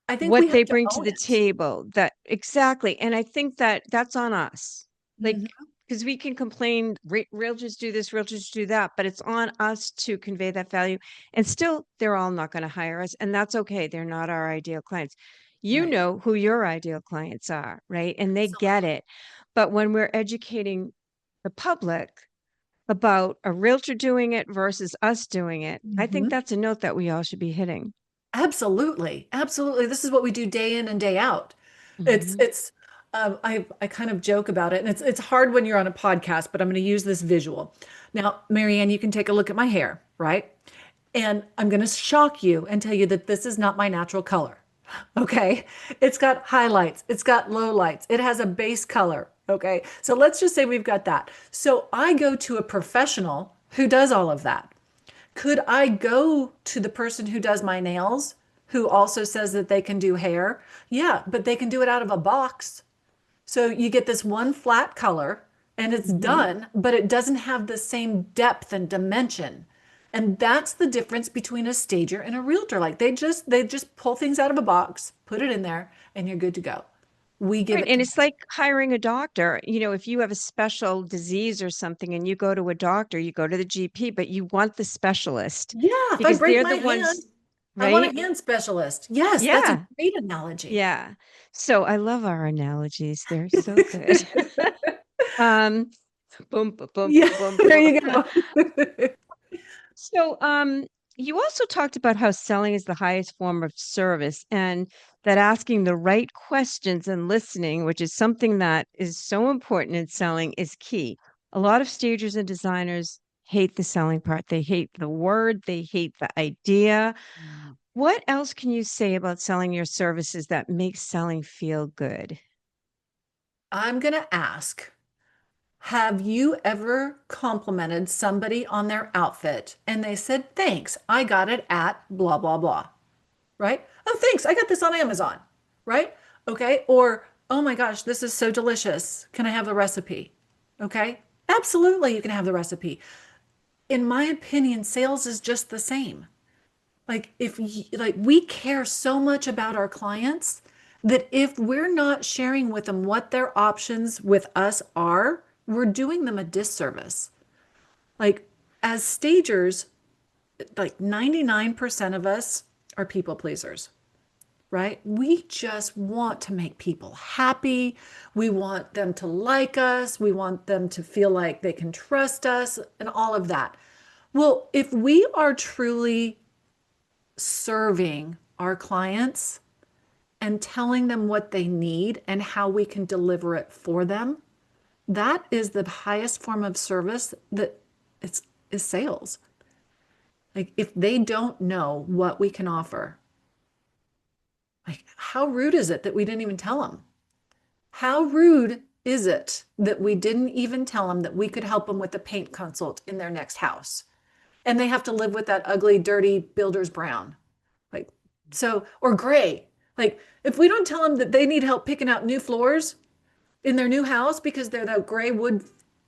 Speaker 3: I think we
Speaker 2: what
Speaker 3: have
Speaker 2: they
Speaker 3: to
Speaker 2: bring to
Speaker 3: own
Speaker 2: the
Speaker 3: it.
Speaker 2: table, that exactly. And I think that that's on us. Like,
Speaker 3: Mhm.
Speaker 2: because we can complain, realtors do this, realtors do that, but it's on us to convey that value. And still, they're all not going to hire us. And that's okay. They're not our ideal clients. You
Speaker 3: Right.
Speaker 2: know who your ideal clients are, right? And they get
Speaker 3: Absolutely.
Speaker 2: it. But when we're educating the public about a realtor doing it versus us doing it, I think
Speaker 3: Mhm.
Speaker 2: that's a note that we all should be hitting.
Speaker 3: Absolutely. Absolutely. This is what we do day in and day out.
Speaker 2: Mhm.
Speaker 3: It's I kind of joke about it, and it's hard when you're on a podcast, but I'm going to use this visual. Now, Marianne, you can take a look at my hair, right? And I'm going to shock you and tell you that this is not my natural color. Okay. It's got highlights, it's got lowlights, it has a base color. Okay. So let's just say we've got that. So I go to a professional who does all of that. Could I go to the person who does my nails, who also says that they can do hair? Yeah, but they can do it out of a box. So you get this one flat color and it's
Speaker 2: Mhm.
Speaker 3: done, but it doesn't have the same depth and dimension. And that's the difference between a stager and a realtor. Like they just pull things out of a box, put it in there, and you're good to go. We give
Speaker 2: Right.
Speaker 3: it
Speaker 2: And it's
Speaker 3: dimension.
Speaker 2: like hiring a doctor. If you have a special disease or something and you go to a doctor, you go to the GP, but you want the specialist
Speaker 3: Yeah, if I
Speaker 2: because
Speaker 3: break
Speaker 2: they're
Speaker 3: my
Speaker 2: the
Speaker 3: hand,
Speaker 2: ones,
Speaker 3: I want a
Speaker 2: right?
Speaker 3: hand specialist. Yes, that's a
Speaker 2: Yeah.
Speaker 3: great analogy.
Speaker 2: Yeah. So I love our analogies. They're so good. Um, boom, ba, boom, ba,
Speaker 3: Yeah,
Speaker 2: boom, ba,
Speaker 3: there
Speaker 2: boom.
Speaker 3: you go.
Speaker 2: So, you also talked about how selling is the highest form of service and that asking the right questions and listening, which is something that is so important in selling, is key. A lot of stagers and designers hate the selling part. They hate the word, they hate the idea. What else can you say about selling your services that makes selling feel good?
Speaker 3: I'm going to ask, have you ever complimented somebody on their outfit and they said, thanks, I got it at blah, blah, blah, right? Oh, thanks, I got this on Amazon, right? Okay. Or, oh my gosh, this is so delicious. Can I have the recipe? Okay. Absolutely, you can have the recipe. In my opinion, sales is just the same. Like like we care so much about our clients that if we're not sharing with them what their options with us are, we're doing them a disservice. Like as stagers, like 99% of us are people pleasers, right? We just want to make people happy. We want them to like us. We want them to feel like they can trust us and all of that. Well, if we are truly serving our clients and telling them what they need and how we can deliver it for them, that is the highest form of service that it's is sales. Like if they don't know what we can offer, like how rude is it that we didn't even tell them? How rude is it that we didn't even tell them that we could help them with the paint consult in their next house? And they have to live with that ugly, dirty builder's brown. Like, so, or gray. Like, if we don't tell them that they need help picking out new floors in their new house because they're the gray wood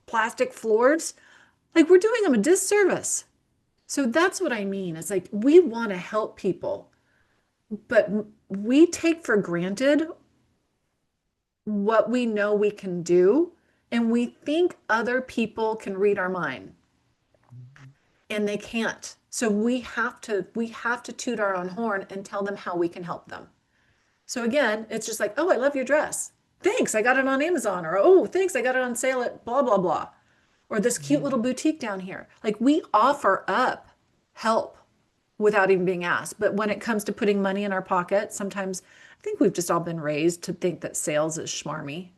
Speaker 3: plastic floors, like, we're doing them a disservice. So that's what I mean. It's like we want to help people, but we take for granted what we know we can do, and we think other people can read our mind, and they can't. So we have to toot our own horn and tell them how we can help them. So again, it's just like, oh, I love your dress. Thanks, I got it on Amazon. Or, oh, thanks, I got it on sale at blah, blah, blah. or this cute little boutique down here. Like we offer up help without even being asked. But when it comes to putting money in our pocket, sometimes I think we've just all been raised to think that sales is schmarmy.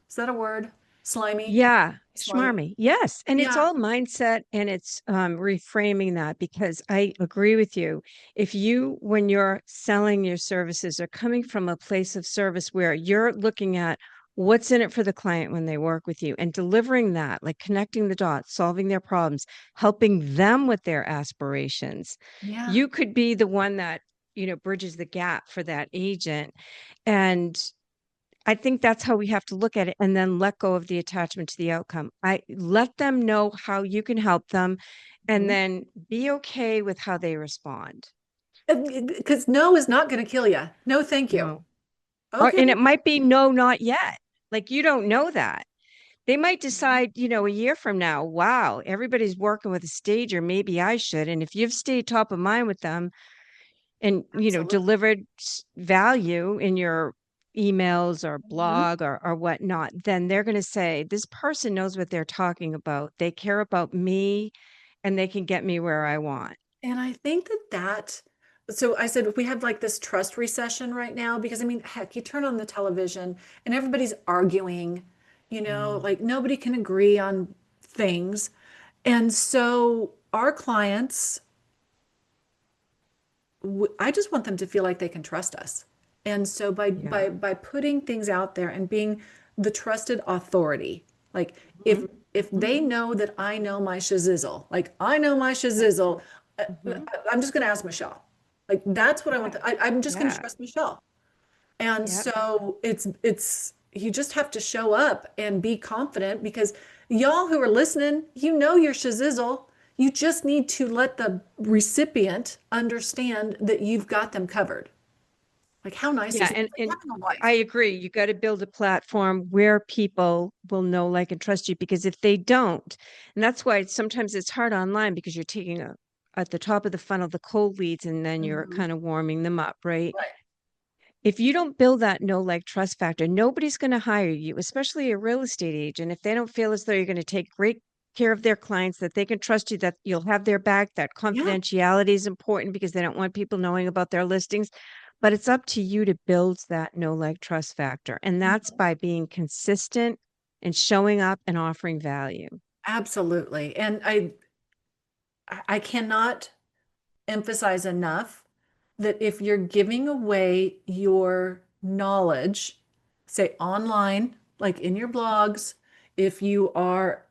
Speaker 3: Is that a word? Slimy?
Speaker 2: Yeah,
Speaker 3: Slimy?
Speaker 2: schmarmy. Yes. And it's
Speaker 3: Yeah.
Speaker 2: all mindset and it's reframing that because I agree with you. If you, when you're selling your services, are coming from a place of service where you're looking at what's in it for the client when they work with you and delivering that, like connecting the dots, solving their problems, helping them with their aspirations,
Speaker 3: Yeah.
Speaker 2: you could be the one that, bridges the gap for that agent. And I think that's how we have to look at it and then let go of the attachment to the outcome. I let them know how you can help them and
Speaker 3: Mhm.
Speaker 2: then be okay with how they respond.
Speaker 3: Because no is not going to kill you. No, thank you.
Speaker 2: No. Or
Speaker 3: Okay.
Speaker 2: and it might be no, not yet. Like you don't know that. They might decide, a year from now, wow, everybody's working with a stager. Maybe I should. And if you've stayed top of mind with them, and
Speaker 3: Absolutely.
Speaker 2: delivered value in your emails or
Speaker 3: Mhm.
Speaker 2: blog or whatnot, then they're going to say this person knows what they're talking about, they care about me, and they can get me where I want.
Speaker 3: And I think so I said we have like this trust recession right now because I mean, heck, you turn on the television and everybody's arguing,
Speaker 2: Mm.
Speaker 3: like nobody can agree on things. And so our clients, I just want them to feel like they can trust us. And so
Speaker 2: Yeah.
Speaker 3: by putting things out there and being the trusted authority, like
Speaker 2: Mhm.
Speaker 3: if they know that I know my shizzle, like I know my
Speaker 2: Yep.
Speaker 3: shizzle,
Speaker 2: Mhm.
Speaker 3: I'm just going to ask Michelle. Like that's what I
Speaker 2: Yeah.
Speaker 3: want. I'm just going to
Speaker 2: Yeah.
Speaker 3: trust Michelle. And
Speaker 2: Yep.
Speaker 3: so it's you just have to show up and be confident because y'all who are listening, you know your shizzle. You just need to let the recipient understand that you've got them covered. Like how nice
Speaker 2: Yeah,
Speaker 3: is it?
Speaker 2: and
Speaker 3: It's like
Speaker 2: and
Speaker 3: having a
Speaker 2: I
Speaker 3: wife.
Speaker 2: agree. You got to build a platform where people will know, like, and trust you because if they don't, and that's why sometimes it's hard online because you're taking at the top of the funnel the cold leads and then you're
Speaker 3: Mhm.
Speaker 2: kind of warming them up, right?
Speaker 3: Right.
Speaker 2: If you don't build that know, like, trust factor, nobody's going to hire you, especially a real estate agent, if they don't feel as though you're going to take great care of their clients, that they can trust you, that you'll have their back, that
Speaker 3: Yeah.
Speaker 2: confidentiality is important because they don't want people knowing about their listings. But it's up to you to build that know, like, trust factor. And that's
Speaker 3: Mhm.
Speaker 2: by being consistent and showing up and offering value.
Speaker 3: Absolutely. And I cannot emphasize enough that if you're giving away your knowledge, say online, like in your blogs, if you are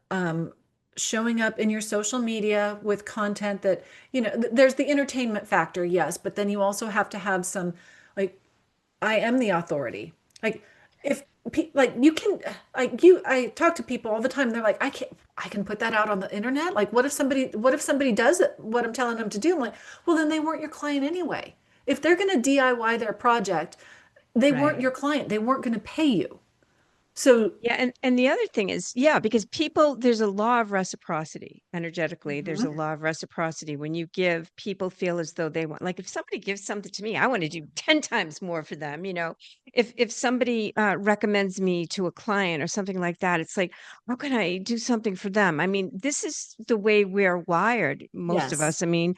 Speaker 3: showing up in your social media with content that, there's the entertainment factor, yes, but then you also have to have some, like, I am the authority. Like if like you can like you I talk to people all the time. They're like, I can put that out on the internet. Like what if somebody does it, what I'm telling them to do? I'm like, well then they weren't your client anyway. If they're going to DIY their project, they weren't
Speaker 2: Right.
Speaker 3: your client. They weren't going to pay you. So
Speaker 2: Yeah, and the other thing is, yeah, because people, there's a law of reciprocity energetically. There's a
Speaker 3: Mhm.
Speaker 2: law of reciprocity. When you give, people feel as though they want, like if somebody gives something to me, I want to do 10 times more for them, If somebody recommends me to a client or something like that, it's like, how can I do something for them? I mean, this is the way we're wired, most of
Speaker 3: yes.
Speaker 2: us. I mean,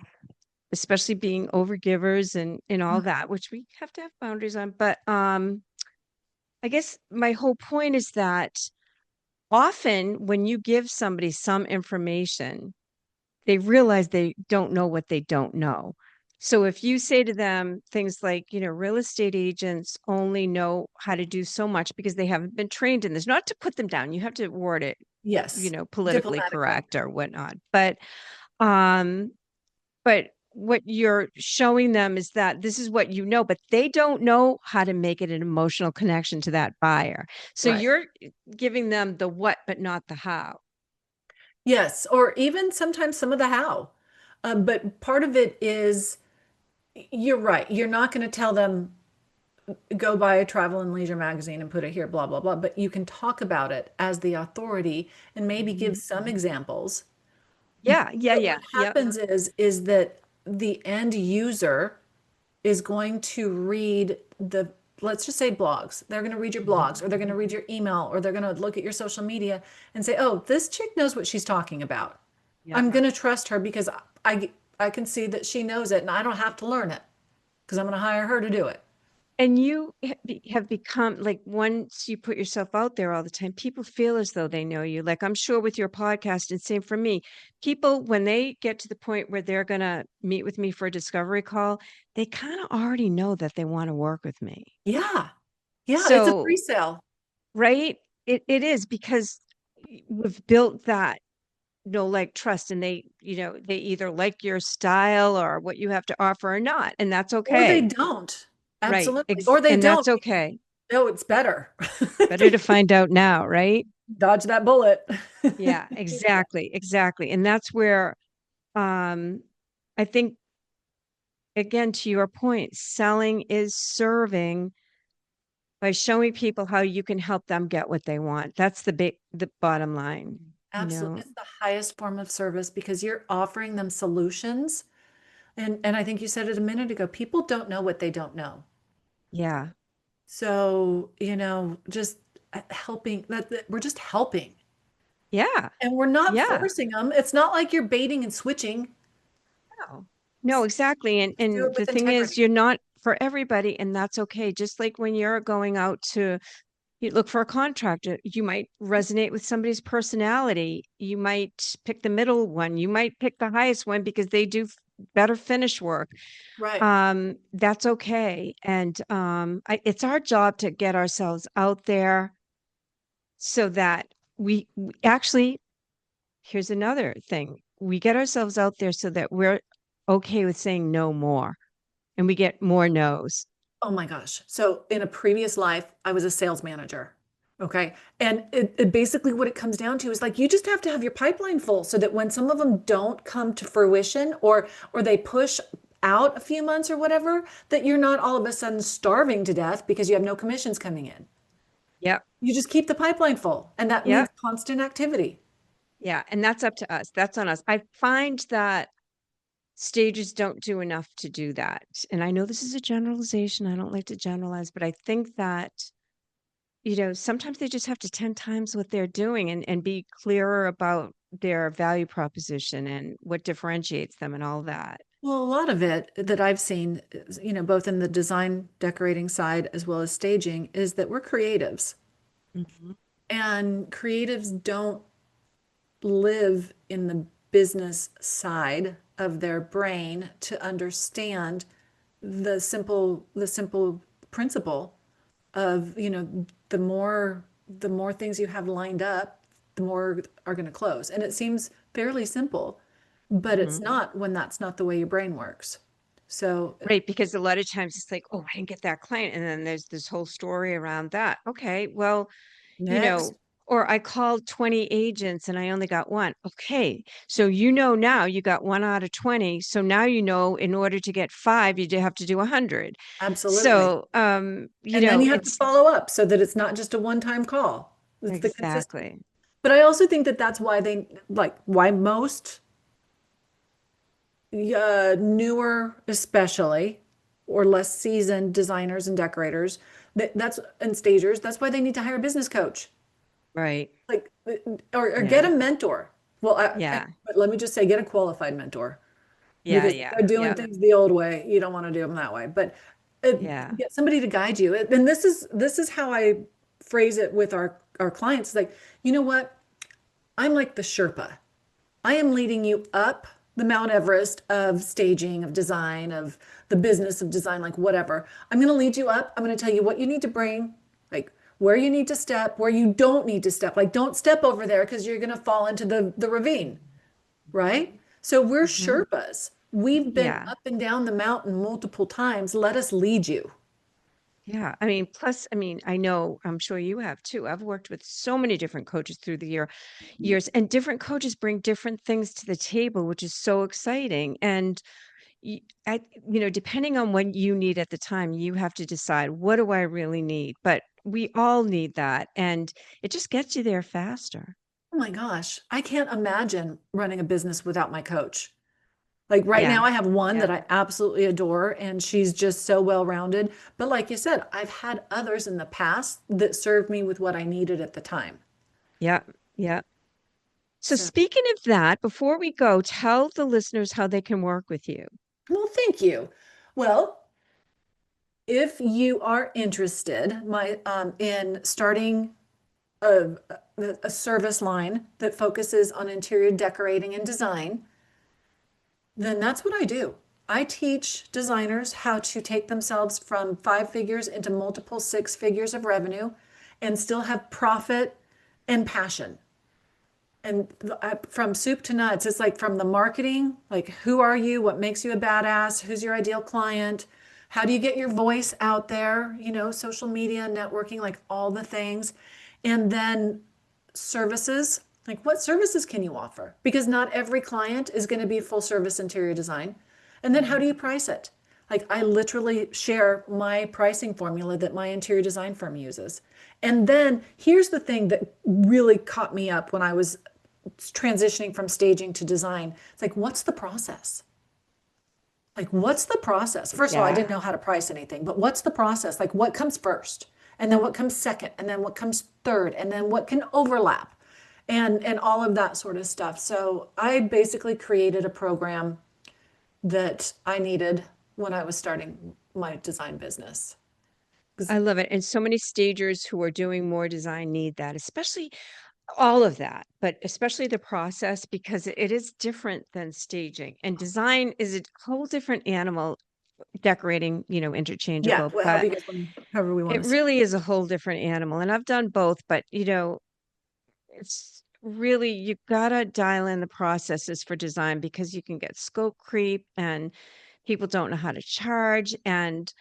Speaker 2: especially being overgivers and all that, which we have to have boundaries on. But I guess my whole point is that often when you give somebody some information, they realize they don't know what they don't know. So if you say to them things like, real estate agents only know how to do so much because they haven't been trained in this, not to put them down, you have to word it,
Speaker 3: Yes.
Speaker 2: politically
Speaker 3: Diplomatically.
Speaker 2: correct or whatnot. Um, but what you're showing them is that this is what you know, but they don't know how to make it an emotional connection to that buyer. So
Speaker 3: Right.
Speaker 2: you're giving them the what, but not the how.
Speaker 3: Yes, or even sometimes some of the how. But part of it is you're right. You're not going to tell them go buy a travel and leisure magazine and put it here, blah, blah, blah. But you can talk about it as the authority and maybe give
Speaker 2: Mhm.
Speaker 3: some examples.
Speaker 2: Yeah, yeah,
Speaker 3: But
Speaker 2: yeah.
Speaker 3: what
Speaker 2: Yep.
Speaker 3: happens is that the end user is going to read let's just say blogs. They're going to read your
Speaker 2: Mhm.
Speaker 3: blogs, or they're going to read your email, or they're going to look at your social media and say, "Oh, this chick knows what she's talking about.
Speaker 2: Yeah.
Speaker 3: I'm going to trust her because I can see that she knows it and I don't have to learn it because I'm going to hire her to do it."
Speaker 2: And you have become like, once you put yourself out there all the time, people feel as though they know you. Like, I'm sure with your podcast, and same for me, people, when they get to the point where they're going to meet with me for a discovery call, they kind of already know that they want to work with me.
Speaker 3: Yeah. Yeah, it's a
Speaker 2: So,
Speaker 3: pre-sale.
Speaker 2: right? It is, because we've built that, like, trust, and they either like your style or what you have to offer or not. And that's
Speaker 3: Or they
Speaker 2: okay.
Speaker 3: don't.
Speaker 2: Right.
Speaker 3: Absolutely. Or they
Speaker 2: And
Speaker 3: don't
Speaker 2: that's
Speaker 3: because
Speaker 2: okay.
Speaker 3: they know it's better.
Speaker 2: Better to find out now, right?
Speaker 3: Dodge that bullet.
Speaker 2: Yeah, exactly, exactly. And that's where, um, I think, again, to your point, selling is serving by showing people how you can help them get what they want. That's the bottom line, you
Speaker 3: Absolutely.
Speaker 2: know?
Speaker 3: It's the highest form of service because you're offering them solutions. And I think you said it a minute ago, people don't know what they don't know.
Speaker 2: Yeah.
Speaker 3: So, just helping we're just helping.
Speaker 2: Yeah.
Speaker 3: And we're not
Speaker 2: Yeah.
Speaker 3: forcing them. It's not like you're baiting and switching.
Speaker 2: No. No, exactly. And
Speaker 3: Just do it
Speaker 2: the
Speaker 3: with
Speaker 2: thing is,
Speaker 3: integrity.
Speaker 2: you're not for everybody, and that's okay. Just like when you're going out to you look for a contractor, you might resonate with somebody's personality. You might pick the middle one. You might pick the highest one because they do better finish work.
Speaker 3: Right.
Speaker 2: That's okay. And it's our job to get ourselves out there so that we actually, here's another thing. We get ourselves out there so that we're okay with saying no more, and we get more no's.
Speaker 3: Oh my gosh. So in a previous life, I was a sales manager. Okay. And it basically what it comes down to is like you just have to have your pipeline full so that when some of them don't come to fruition or they push out a few months or whatever, that you're not all of a sudden starving to death because you have no commissions coming in.
Speaker 2: Yep.
Speaker 3: You just keep the pipeline full. And that means
Speaker 2: Yep.
Speaker 3: constant activity.
Speaker 2: Yeah. And that's up to us. That's on us. I find that stages don't do enough to do that. And I know this is a generalization. I don't like to generalize, but I think that, sometimes they just have to 10 times what they're doing, and be clearer about their value proposition and what differentiates them and all that.
Speaker 3: Well, a lot of it that I've seen, both in the design decorating side as well as staging, is that we're creatives.
Speaker 2: Mhm.
Speaker 3: And creatives don't live in the business side of their brain to understand the simple principle of, the more things you have lined up, the more are going to close. And it seems fairly simple, but it's
Speaker 2: Mhm.
Speaker 3: not when that's not the way your brain works. So
Speaker 2: Right, because a lot of times it's like, "Oh, I didn't get that client," and then there's this whole story around that. Okay, well, you
Speaker 3: next,
Speaker 2: know, or I called 20 agents and I only got 1. Okay, so now you got 1 out of 20, so now in order to get 5, you do have to do 100.
Speaker 3: absolutely.
Speaker 2: So,
Speaker 3: And then you have to
Speaker 2: it's
Speaker 3: follow up so that it's not just a one-time call. It's the consistent.
Speaker 2: exactly.
Speaker 3: But I also think that that's why why most newer, especially, or less seasoned designers and decorators, and stagers, that's why they need to hire a business coach,
Speaker 2: Right.
Speaker 3: like, or get a
Speaker 2: Yeah.
Speaker 3: mentor. Well,
Speaker 2: Yeah.
Speaker 3: but let me just say, get a qualified mentor
Speaker 2: Yeah,
Speaker 3: because if
Speaker 2: yeah,
Speaker 3: they're doing
Speaker 2: yeah,
Speaker 3: things the old way, you don't want to do them that way. But uh,
Speaker 2: yeah.
Speaker 3: get somebody to guide you. And this is how I phrase it with our clients. It's like, you know what? I'm like the Sherpa. I am leading you up the Mount Everest of staging, of design, of the business of design, like whatever. I'm going to lead you up. I'm going to tell you what you need to bring, like where you need to step, where you don't need to step. Like don't step over there because you're going to fall into the ravine, right? So we're
Speaker 2: Mhm.
Speaker 3: Sherpas. We've been
Speaker 2: Yeah.
Speaker 3: up and down the mountain multiple times. Let us lead you.
Speaker 2: Yeah. I mean, plus, I mean, I know, I'm sure you have too. I've worked with so many different coaches through the years, and different coaches bring different things to the table, which is so exciting. And y- I, depending on what you need at the time, you have to decide, what do I really need? But we all need that. And it just gets you there faster.
Speaker 3: Oh my gosh, I can't imagine running a business without my coach. Like right
Speaker 2: Yeah.
Speaker 3: now, I have one
Speaker 2: Yeah.
Speaker 3: that I absolutely adore, and she's just so well-rounded. But like you said, I've had others in the past that served me with what I needed at the time.
Speaker 2: Yeah. Yeah. So
Speaker 3: So,
Speaker 2: speaking of that, before we go, tell the listeners how they can work with you.
Speaker 3: well, thank you. Well, if you are interested, in starting a, a service line that focuses on interior decorating and design, then that's what I do. I teach designers how to take themselves from 5 figures into multiple 6 figures of revenue and still have profit and passion. And from soup to nuts, it's like from the marketing, like who are you? What makes you a badass? Who's your ideal client? How do you get your voice out there? Social media, networking, like all the things. And then services, like what services can you offer? Because not every client is going to be full service interior design. And then how do you price it? Like I literally share my pricing formula that my interior design firm uses. And then here's the thing that really caught me up when I was transitioning from staging to design. It's like, what's the process? Like, what's the process? First of all, I
Speaker 2: Yeah.
Speaker 3: didn't know how to price anything, but what's the process? Like, what comes first? And then what comes second? And then what comes third? And then what can overlap? And all of that sort of stuff. So I basically created a program that I needed when I was starting my design business.
Speaker 2: I love it. And so many stagers who are doing more design need that, especially all of that, but especially the process because it is different than staging. And design is a whole different animal, decorating,
Speaker 3: Yeah,
Speaker 2: interchangeable,
Speaker 3: well, however
Speaker 2: but
Speaker 3: you guys however we want
Speaker 2: it
Speaker 3: to say.
Speaker 2: really is a whole different animal. And I've done both, but it's really you gotta dial in the processes for design because you can get scope creep and people don't know how to charge and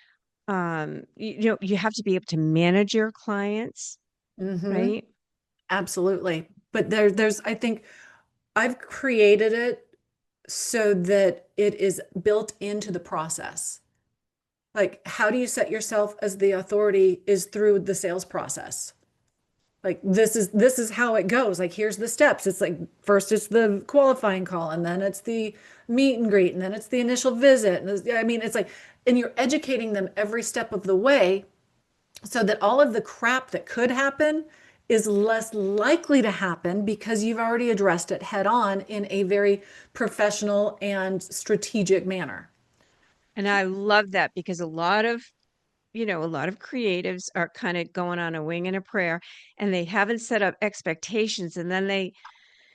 Speaker 2: you have to be able to manage your clients,
Speaker 3: Mm-hmm.
Speaker 2: right?
Speaker 3: Absolutely. But there's, I think I've created it so that it is built into the process. Like, how do you set yourself as the authority is through the sales process. Like this is how it goes. Like here's the steps. It's like first it's the qualifying call, and then it's the meet and greet, and then it's the initial visit. And I mean, it's like, and you're educating them every step of the way so that all of the crap that could happen is less likely to happen because you've already addressed it head on in a very professional and strategic manner.
Speaker 2: And I love that because a lot of creatives are kind of going on a wing and a prayer and they haven't set up expectations and then they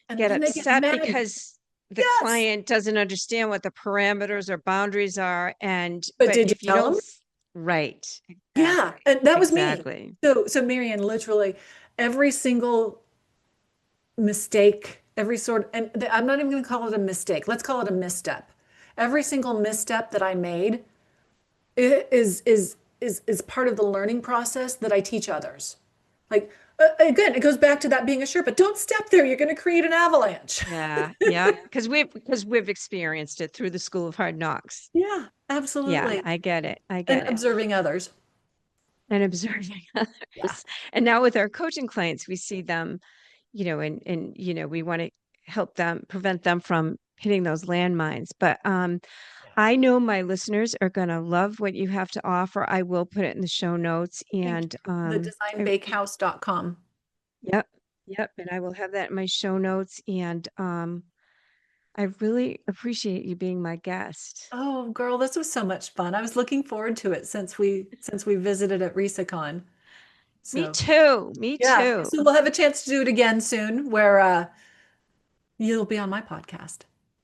Speaker 3: And
Speaker 2: get
Speaker 3: then they get
Speaker 2: upset
Speaker 3: mad.
Speaker 2: because the
Speaker 3: Yes.
Speaker 2: client doesn't understand what the parameters or boundaries are
Speaker 3: But
Speaker 2: but
Speaker 3: did you
Speaker 2: if you
Speaker 3: tell
Speaker 2: don't
Speaker 3: them?
Speaker 2: right,
Speaker 3: Yeah.
Speaker 2: exactly,
Speaker 3: And that was me.
Speaker 2: exactly.
Speaker 3: So Marianne, literally every single mistake, every sort, and I'm not even going to call it a mistake. Let's call it a misstep. Every single misstep that I made is part of the learning process that I teach others. Like again, it goes back to that being a Sherpa. Don't step there. You're going to create an avalanche.
Speaker 2: Yeah, yeah, because we've experienced it through the school of hard knocks.
Speaker 3: Yeah,
Speaker 2: Yeah,
Speaker 3: absolutely.
Speaker 2: I get it. I
Speaker 3: And
Speaker 2: get it.
Speaker 3: observing others.
Speaker 2: And observing
Speaker 3: Yeah.
Speaker 2: others. And now with our coaching clients, we see them, and we want to help them prevent them from hitting those landmines. But I know my listeners are going to love what you have to offer. I will put it in the show notes
Speaker 3: Thank
Speaker 2: and
Speaker 3: you. The designbakehouse.com.
Speaker 2: yep, yep, and I will have that in my show notes and I really appreciate you being my guest.
Speaker 3: Oh, girl, this was so much fun. I was looking forward to it since we visited at RISACon.
Speaker 2: Me
Speaker 3: So
Speaker 2: too. Me
Speaker 3: yeah,
Speaker 2: too.
Speaker 3: so we'll have a chance to do it again soon, where you'll be on my podcast,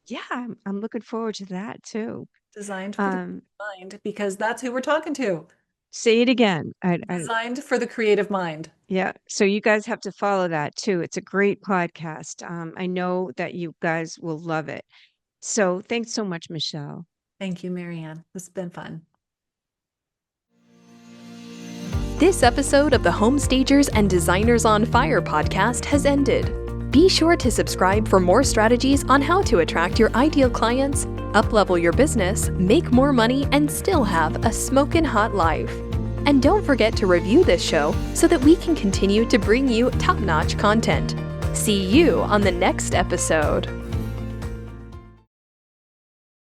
Speaker 2: Yeah, I'm looking forward to that too.
Speaker 3: Designed for the
Speaker 2: Um,
Speaker 3: Mind, because that's who we're talking to.
Speaker 2: say it again.
Speaker 3: Designed for the creative mind.
Speaker 2: Yeah. So you guys have to follow that too. It's a great podcast. I know that you guys will love it. So thanks so much, Michelle.
Speaker 3: Thank you, Marianne. This has been fun.
Speaker 1: This episode of the Home Stagers and Designers on Fire podcast has ended. Be sure to subscribe for more strategies on how to attract your ideal clients, uplevel your business, make more money, and still have a smokin' hot life. And don't forget to review this show so that we can continue to bring you top-notch content. See you on the next episode.